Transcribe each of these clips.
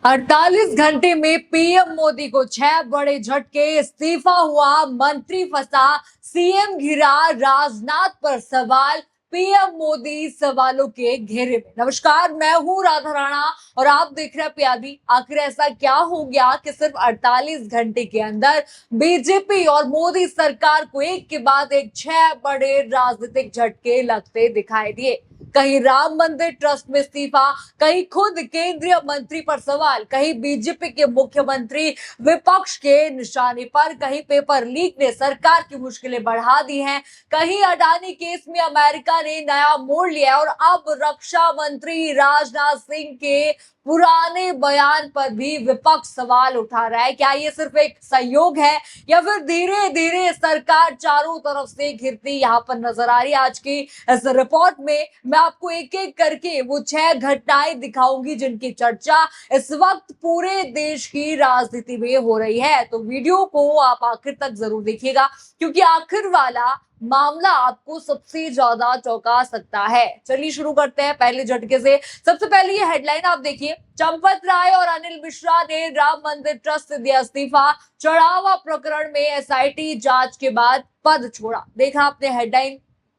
48 घंटे में पीएम मोदी को 6 बड़े झटके, इस्तीफा हुआ, मंत्री फंसा, सीएम घिरा, राजनाथ पर सवाल, पीएम मोदी सवालों के घेरे में। नमस्कार, मैं हूं राधा राणा और आप देख रहे हैं प्यादी। आखिर ऐसा क्या हो गया कि सिर्फ 48 घंटे के अंदर बीजेपी और मोदी सरकार को एक के बाद एक 6 बड़े राजनीतिक झटके लगते दिखाई दिए। कहीं राम मंदिर ट्रस्ट में इस्तीफा, कहीं खुद केंद्रीय मंत्री पर सवाल, कहीं बीजेपी के मुख्यमंत्री विपक्ष के निशाने पर, कहीं पेपर लीक ने सरकार की मुश्किलें बढ़ा दी हैं, कहीं अडानी केस में अमेरिका ने नया मोड़ लिया और अब रक्षा मंत्री राजनाथ सिंह के पुराने बयान पर भी विपक्ष सवाल उठा रहा है। क्या ये सिर्फ एक संयोग है या फिर धीरे धीरे सरकार चारों तरफ से घिरती यहाँ पर नजर आ रही है? आज की इस रिपोर्ट में मैं आपको एक एक करके वो 6 घटनाएं दिखाऊंगी जिनकी चर्चा इस वक्त पूरे देश की राजनीति में हो रही है। तो वीडियो को आप आखिर तक जरूर देखिएगा, क्योंकि आखिर वाला मामला आपको सबसे ज्यादा चौंका सकता है। चलिए शुरू करते हैं पहले झटके से। सबसे पहले ये हेडलाइन आप देखिए, चंपत राय और अनिल मिश्रा ने राम मंदिर ट्रस्ट से दिया इस्तीफा, चढ़ावा प्रकरण में एसआईटी जांच के बाद पद छोड़ा। देखा आपने हेडलाइन,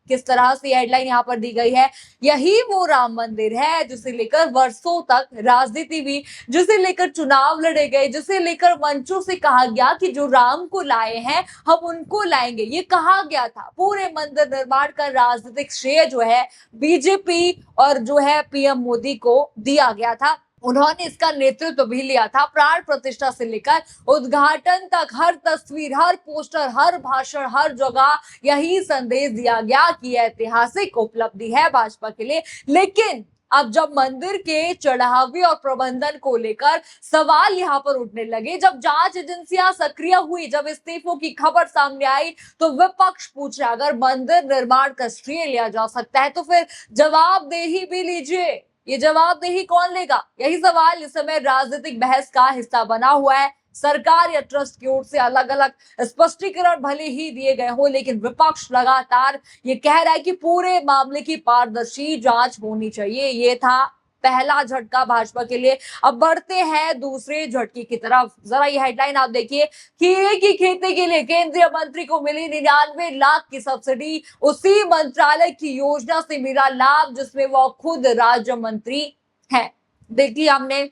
किस तरह से हेडलाइन यहाँ पर दी गई है। यही वो राम मंदिर है जिसे लेकर वर्षों तक राजनीति हुई, जिसे लेकर चुनाव लड़े गए, जिसे लेकर मंचों से कहा गया कि जो राम को लाए हैं हम उनको लाएंगे, ये कहा गया था। पूरे मंदिर निर्माण का राजनीतिक श्रेय जो है बीजेपी और जो है पीएम मोदी को दिया गया था। उन्होंने इसका नेतृत्व भी लिया था। प्राण प्रतिष्ठा से लेकर उद्घाटन तक हर तस्वीर, हर पोस्टर, हर भाषण, हर जगह यही संदेश दिया गया कि यह ऐतिहासिक उपलब्धि है भाजपा के लिए। लेकिन अब जब मंदिर के चढ़ावे और प्रबंधन को लेकर सवाल यहाँ पर उठने लगे, जब जांच एजेंसियां सक्रिय हुई, जब इस्तीफों की खबर सामने आई, तो विपक्ष पूछ रहा, अगर मंदिर निर्माण का श्रेय लिया जा सकता है तो फिर जवाबदेही भी लीजिए। ये जवाबदेही कौन लेगा? यही सवाल इस समय राजनीतिक बहस का हिस्सा बना हुआ है। सरकार या ट्रस्ट की ओर से अलग अलग स्पष्टीकरण भले ही दिए गए हो, लेकिन विपक्ष लगातार ये कह रहा है कि पूरे मामले की पारदर्शी जांच होनी चाहिए। ये था पहला झटका भाजपा के लिए। अब बढ़ते हैं दूसरे झटके की तरफ। जरा ये हेडलाइन आप देखिए, खीरे की खेती के लिए केंद्रीय मंत्री को मिली 99 लाख की सब्सिडी, उसी मंत्रालय की योजना से मिला लाभ जिसमें वो खुद राज्य मंत्री है। देखिए हमने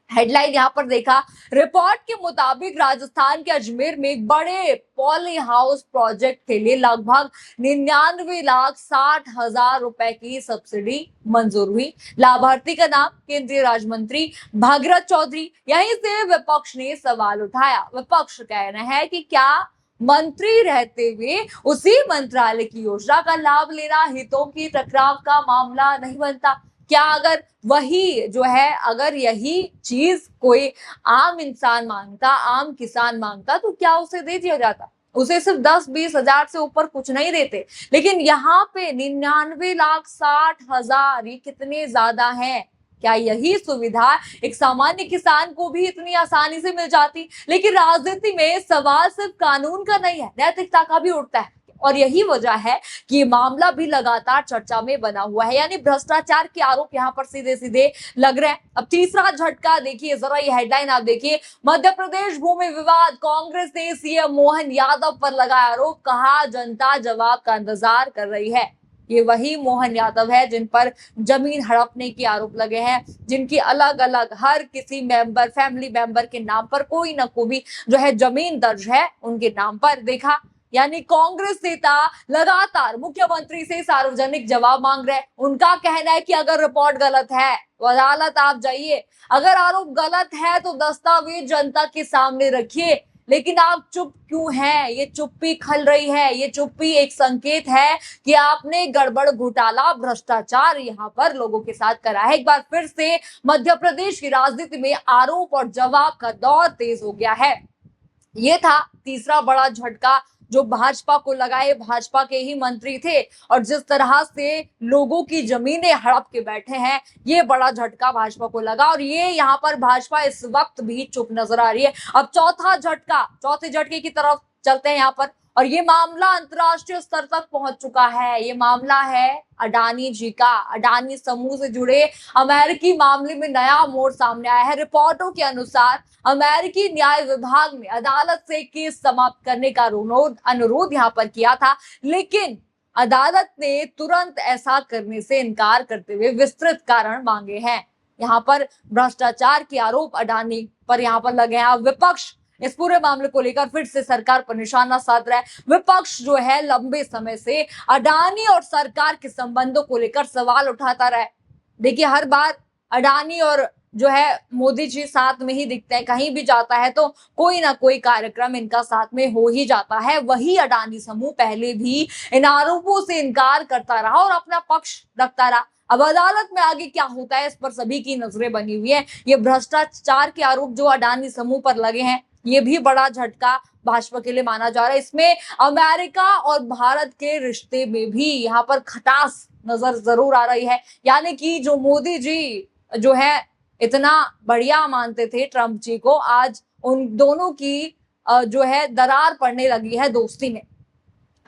हेडलाइन यहाँ पर देखा, रिपोर्ट के मुताबिक राजस्थान के अजमेर में एक बड़े पॉली हाउस प्रोजेक्ट के लिए लगभग 99,60,000 रुपए की सब्सिडी मंजूर हुई। लाभार्थी का नाम केंद्रीय राज्य मंत्री भागीरथ चौधरी। यहीं से विपक्ष ने सवाल उठाया। विपक्ष कहना है कि क्या मंत्री रहते हुए उसी मंत्रालय की योजना का लाभ लेना हितों की टकराव का मामला नहीं बनता? क्या अगर वही जो है, अगर यही चीज कोई आम इंसान मांगता, आम किसान मांगता, तो क्या उसे दे दिया जाता? उसे सिर्फ 10-20 हजार से ऊपर कुछ नहीं देते। लेकिन यहाँ पे 99,60,000, ये कितने ज्यादा हैं? क्या यही सुविधा एक सामान्य किसान को भी इतनी आसानी से मिल जाती? लेकिन राजनीति में सवाल सिर्फ कानून का नहीं है, नैतिकता का भी उठता है। और यही वजह है कि ये मामला भी लगातार चर्चा में बना हुआ है, यानी भ्रष्टाचार के आरोप यहाँ पर सीधे सीधे लग रहे हैं। अब तीसरा झटका देखिए, जरा ये हेडलाइन आप देखिए, मध्य प्रदेश भूमि विवाद, कांग्रेस ने सीएम मोहन यादव पर लगाया आरोप, कहा जनता जवाब का इंतजार कर रही है। ये वही मोहन यादव है जिन पर जमीन हड़पने के आरोप लगे हैं, जिनकी अलग अलग हर किसी मेंबर, फैमिली मेंबर के नाम पर कोई ना कोई जो है जमीन दर्ज है उनके नाम पर। देखा, यानी कांग्रेस नेता लगातार मुख्यमंत्री से सार्वजनिक जवाब मांग रहे हैं। उनका कहना है कि अगर रिपोर्ट गलत है तो अदालत आप जाइए, अगर आरोप गलत है तो दस्तावेज जनता के सामने रखिए। लेकिन आप चुप क्यों हैं? ये चुप्पी खल रही है। ये चुप्पी एक संकेत है कि आपने गड़बड़, घोटाला, भ्रष्टाचार यहाँ पर लोगों के साथ करा है। एक बार फिर से मध्य प्रदेश की राजनीति में आरोप और जवाब का दौर तेज हो गया है। ये था तीसरा बड़ा झटका जो भाजपा को लगाए। भाजपा के ही मंत्री थे और जिस तरह से लोगों की जमीनें हड़प के बैठे हैं, ये बड़ा झटका भाजपा को लगा और ये यहाँ पर भाजपा इस वक्त भी चुप नजर आ रही है। अब चौथा झटका, चौथे झटके की तरफ चलते हैं। यहाँ पर और ये मामला अंतर्राष्ट्रीय स्तर तक पहुंच चुका है। ये मामला है अडानी जी का। अडानी समूह से जुड़े अमेरिकी मामले में नया मोड़ सामने आया है। रिपोर्टों के अनुसार अमेरिकी न्याय विभाग ने अदालत से केस समाप्त करने का अनुरोध यहाँ पर किया था, लेकिन अदालत ने तुरंत ऐसा करने से इनकार करते हुए विस्तृत कारण मांगे हैं। यहाँ पर भ्रष्टाचार के आरोप अडानी पर यहाँ पर लगे हैं। विपक्ष इस पूरे मामले को लेकर फिर से सरकार पर निशाना साध रहा है। विपक्ष जो है लंबे समय से अडानी और सरकार के संबंधों को लेकर सवाल उठाता रहा है। देखिए, हर बार अडानी और जो है मोदी जी साथ में ही दिखते हैं। कहीं भी जाता है तो कोई ना कोई कार्यक्रम इनका साथ में हो ही जाता है। वही अडानी समूह पहले भी इन आरोपों से इनकार करता रहा और अपना पक्ष रखता रहा। अब अदालत में आगे क्या होता है, इस पर सभी की नजरें बनी हुई है। ये भ्रष्टाचार के आरोप जो अडानी समूह पर लगे हैं, ये भी बड़ा झटका भाजपा के लिए माना जा रहा है। इसमें अमेरिका और भारत के रिश्ते में भी यहाँ पर खटास नजर जरूर आ रही है। यानी कि जो मोदी जी जो है इतना बढ़िया मानते थे ट्रंप जी को, आज उन दोनों की जो है दरार पड़ने लगी है दोस्ती में।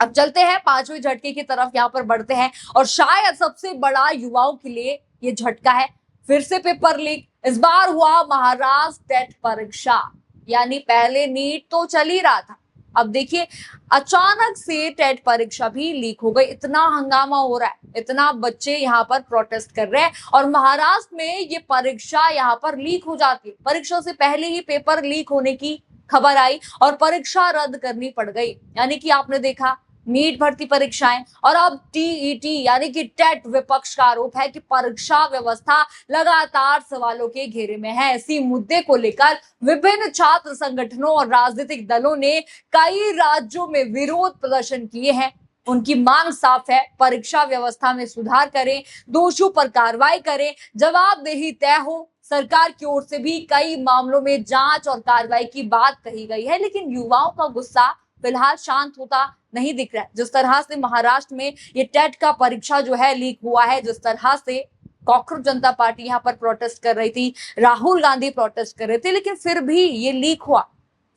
अब चलते हैं पांचवें झटके की तरफ, यहाँ पर बढ़ते हैं और शायद सबसे बड़ा युवाओं के लिए ये झटका है। फिर से पेपर लीक, इस बार हुआ महाराष्ट्र टेट परीक्षा। यानी पहले नीट तो चल ही रहा था, अब देखिए अचानक से टेट परीक्षा भी लीक हो गई। इतना हंगामा हो रहा है, इतना बच्चे यहाँ पर प्रोटेस्ट कर रहे हैं और महाराष्ट्र में ये परीक्षा यहाँ पर लीक हो जाती है। परीक्षा से पहले ही पेपर लीक होने की खबर आई और परीक्षा रद्द करनी पड़ गई। यानी कि आपने देखा नीट भर्ती परीक्षाएं और अब टीईटी यानी कि टेट। विपक्ष का आरोप है कि परीक्षा व्यवस्था लगातार सवालों के घेरे में है। इसी मुद्दे को लेकर विभिन्न छात्र संगठनों और राजनीतिक दलों ने कई राज्यों में विरोध प्रदर्शन किए हैं। उनकी मांग साफ है, परीक्षा व्यवस्था में सुधार करें, दोषियों पर कार्रवाई करें, जवाबदेही तय हो। सरकार की ओर से भी कई मामलों में जांच और कार्रवाई की बात कही गई है, लेकिन युवाओं का गुस्सा फिलहाल शांत होता नहीं दिख रहा है। जिस तरह से महाराष्ट्र में ये टेट का परीक्षा जो है लीक हुआ है, जिस तरह से कॉकरोच जनता पार्टी यहाँ पर प्रोटेस्ट कर रही थी, राहुल गांधी प्रोटेस्ट कर रहे थे, लेकिन फिर भी ये लीक हुआ।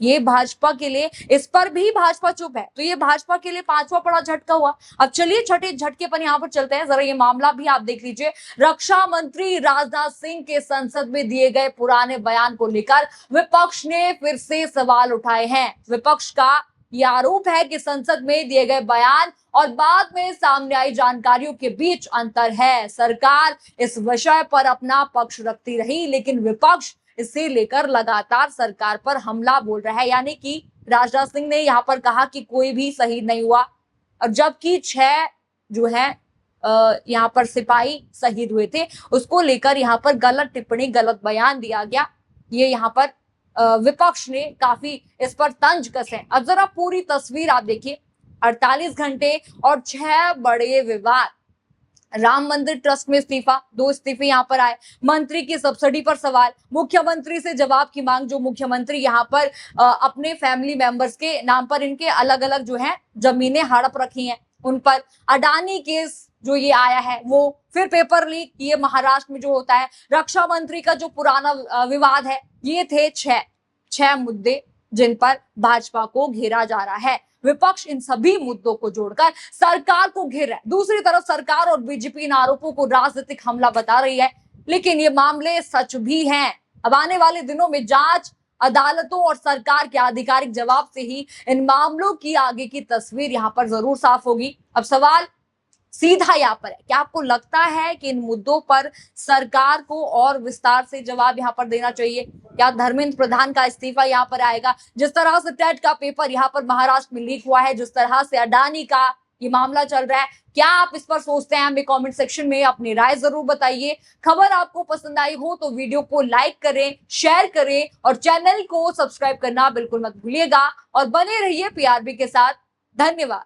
ये भाजपा के लिए, इस पर भी भाजपा चुप है, तो ये भाजपा के लिए पांचवा बड़ा झटका हुआ। अब चलिए छठे झटके पर यहाँ पर चलते हैं। जरा ये मामला भी आप देख लीजिए। रक्षा मंत्री राजनाथ सिंह के संसद में दिए गए पुराने बयान को लेकर विपक्ष ने फिर से सवाल उठाए हैं। विपक्ष का ये आरोप है कि संसद में दिए गए बयान और बाद में सामने आई जानकारियों के बीच अंतर है। सरकार इस विषय पर अपना पक्ष रखती रही, लेकिन विपक्ष इसे लेकर लगातार सरकार पर हमला बोल रहा है। यानी कि राजनाथ सिंह ने यहाँ पर कहा कि कोई भी शहीद नहीं हुआ, और जबकि 6 जो है यहाँ पर सिपाही शहीद हुए थे, उसको लेकर यहाँ पर गलत टिप्पणी, गलत बयान दिया गया। ये यहाँ पर विपक्ष ने काफी इस पर तंज कसे। अब जरा पूरी तस्वीर आप देखिए। 48 घंटे और 6 बड़े विवाद। राम मंदिर ट्रस्ट में इस्तीफा, 2 इस्तीफे यहाँ पर आए। मंत्री की सब्सिडी पर सवाल, मुख्यमंत्री से जवाब की मांग। जो मुख्यमंत्री यहाँ पर अपने फैमिली मेंबर्स के नाम पर इनके अलग अलग जो है जमीनें हड़प रखी हैं, उन पर। अडानी केस जो ये आया है वो, फिर पेपर लीक, ये महाराष्ट्र में जो होता है। रक्षा मंत्री का जो पुराना विवाद है, ये थे 6 मुद्दे जिन पर भाजपा को घेरा जा रहा है। विपक्ष इन सभी मुद्दों को जोड़कर सरकार को घेर रहा है। दूसरी तरफ सरकार और बीजेपी इन आरोपों को राजनीतिक हमला बता रही है, लेकिन ये मामले सच भी हैं। अब आने वाले दिनों में जांच, अदालतों और सरकार के आधिकारिक जवाब से ही इन मामलों की आगे की तस्वीर यहाँ पर जरूर साफ होगी। अब सवाल सीधा यहाँ पर है, क्या आपको लगता है कि इन मुद्दों पर सरकार को और विस्तार से जवाब यहाँ पर देना चाहिए? क्या धर्मेंद्र प्रधान का इस्तीफा यहाँ पर आएगा? जिस तरह से टेट का पेपर यहाँ पर महाराष्ट्र में लीक हुआ है, जिस तरह से अडानी का ये मामला चल रहा है, क्या आप इस पर सोचते हैं? हमें कमेंट सेक्शन में अपनी राय जरूर बताइए। खबर आपको पसंद आई हो तो वीडियो को लाइक करें, शेयर करें और चैनल को सब्सक्राइब करना बिल्कुल मत भूलिएगा। और बने रहिए पीआरबी के साथ। धन्यवाद।